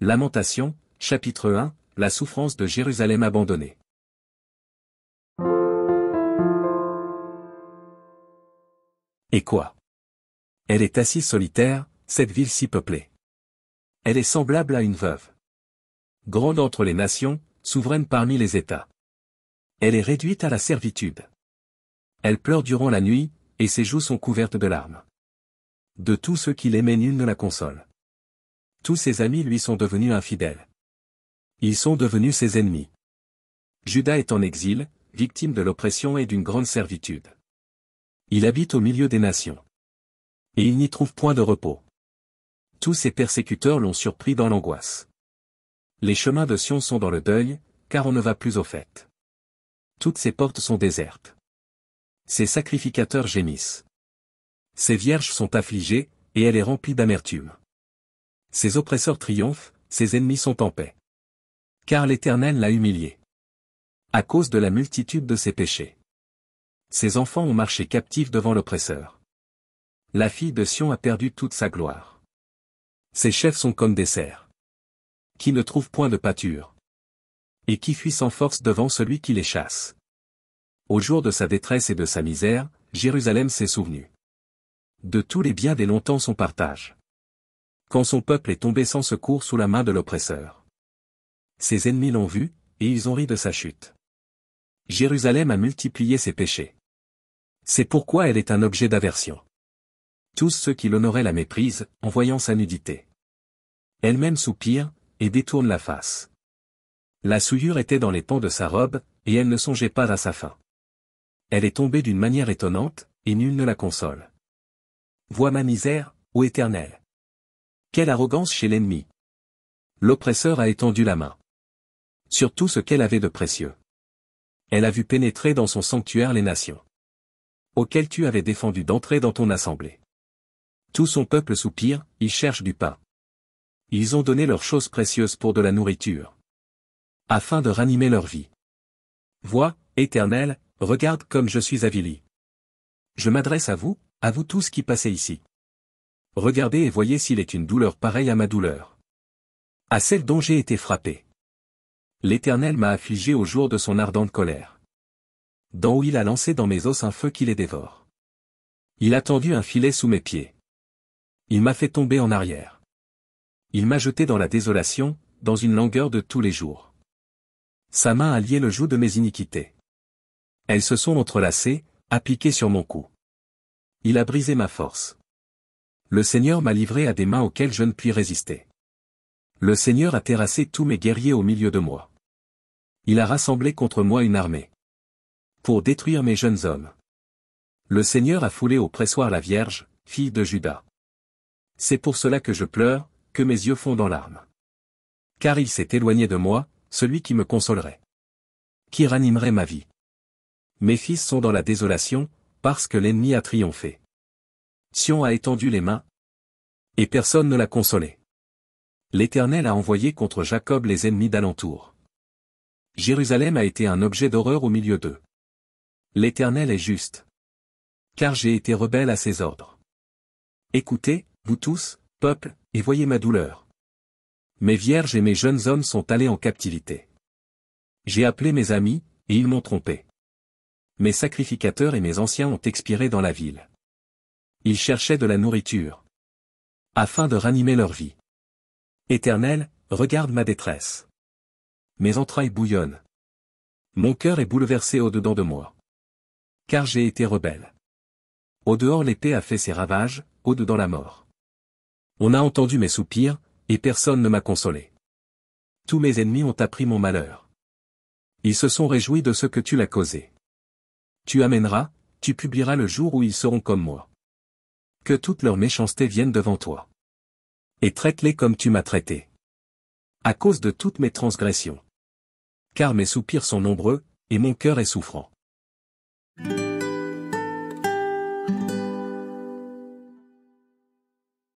Lamentations, chapitre 1, la souffrance de Jérusalem abandonnée. Et quoi? Elle est assise solitaire, cette ville si peuplée. Elle est semblable à une veuve. Grande entre les nations, souveraine parmi les États. Elle est réduite à la servitude. Elle pleure durant la nuit, et ses joues sont couvertes de larmes. De tous ceux qui l'aimaient, nul ne la console. Tous ses amis lui sont devenus infidèles. Ils sont devenus ses ennemis. Juda est en exil, victime de l'oppression et d'une grande servitude. Il habite au milieu des nations. Et il n'y trouve point de repos. Tous ses persécuteurs l'ont surpris dans l'angoisse. Les chemins de Sion sont dans le deuil, car on ne va plus aux fêtes. Toutes ses portes sont désertes. Ses sacrificateurs gémissent. Ses vierges sont affligées, et elle est remplie d'amertume. Ses oppresseurs triomphent, ses ennemis sont en paix. Car l'Éternel l'a humiliée. À cause de la multitude de ses péchés. Ses enfants ont marché captifs devant l'oppresseur. La fille de Sion a perdu toute sa gloire. Ses chefs sont comme des cerfs. Qui ne trouvent point de pâture. Et qui fuient sans force devant celui qui les chasse. Au jour de sa détresse et de sa misère, Jérusalem s'est souvenu. De tous les biens des longtemps son partage. Quand son peuple est tombé sans secours sous la main de l'oppresseur. Ses ennemis l'ont vu, et ils ont ri de sa chute. Jérusalem a multiplié ses péchés. C'est pourquoi elle est un objet d'aversion. Tous ceux qui l'honoraient la méprisent, en voyant sa nudité. Elle-même soupire, et détourne la face. La souillure était dans les pans de sa robe, et elle ne songeait pas à sa fin. Elle est tombée d'une manière étonnante, et nul ne la console. Vois ma misère, ô Éternel. Quelle arrogance chez l'ennemi. L'oppresseur a étendu la main. Sur tout ce qu'elle avait de précieux. Elle a vu pénétrer dans son sanctuaire les nations. Auxquelles tu avais défendu d'entrer dans ton assemblée. Tout son peuple soupire, ils cherchent du pain. Ils ont donné leurs choses précieuses pour de la nourriture. Afin de ranimer leur vie. Vois, Éternel, regarde comme je suis avili. Je m'adresse à vous tous qui passez ici. Regardez et voyez s'il est une douleur pareille à ma douleur. À celle dont j'ai été frappé. L'Éternel m'a affligé au jour de son ardente colère. D'en haut il a lancé dans mes os un feu qui les dévore. Il a tendu un filet sous mes pieds. Il m'a fait tomber en arrière. Il m'a jeté dans la désolation, dans une langueur de tous les jours. Sa main a lié le joug de mes iniquités. Elles se sont entrelacées, appliquées sur mon cou. Il a brisé ma force. Le Seigneur m'a livré à des mains auxquelles je ne puis résister. Le Seigneur a terrassé tous mes guerriers au milieu de moi. Il a rassemblé contre moi une armée. Pour détruire mes jeunes hommes. Le Seigneur a foulé au pressoir la Vierge, fille de Juda. C'est pour cela que je pleure, que mes yeux fondent en larmes. Car il s'est éloigné de moi, celui qui me consolerait. Qui ranimerait ma vie. Mes fils sont dans la désolation, parce que l'ennemi a triomphé. Sion a étendu les mains. Et personne ne l'a consolé. L'Éternel a envoyé contre Jacob les ennemis d'alentour. Jérusalem a été un objet d'horreur au milieu d'eux. L'Éternel est juste. Car j'ai été rebelle à ses ordres. Écoutez, vous tous, peuple, et voyez ma douleur. Mes vierges et mes jeunes hommes sont allés en captivité. J'ai appelé mes amis, et ils m'ont trompé. Mes sacrificateurs et mes anciens ont expiré dans la ville. Ils cherchaient de la nourriture. Afin de ranimer leur vie. Éternel, regarde ma détresse. Mes entrailles bouillonnent. Mon cœur est bouleversé au-dedans de moi. Car j'ai été rebelle. Au-dehors l'épée a fait ses ravages, au-dedans la mort. On a entendu mes soupirs, et personne ne m'a consolé. Tous mes ennemis ont appris mon malheur. Ils se sont réjouis de ce que tu l'as causé. Tu amèneras, tu publieras le jour où ils seront comme moi. Que toute leur méchanceté vienne devant toi. Et traite-les comme tu m'as traité. À cause de toutes mes transgressions. Car mes soupirs sont nombreux, et mon cœur est souffrant.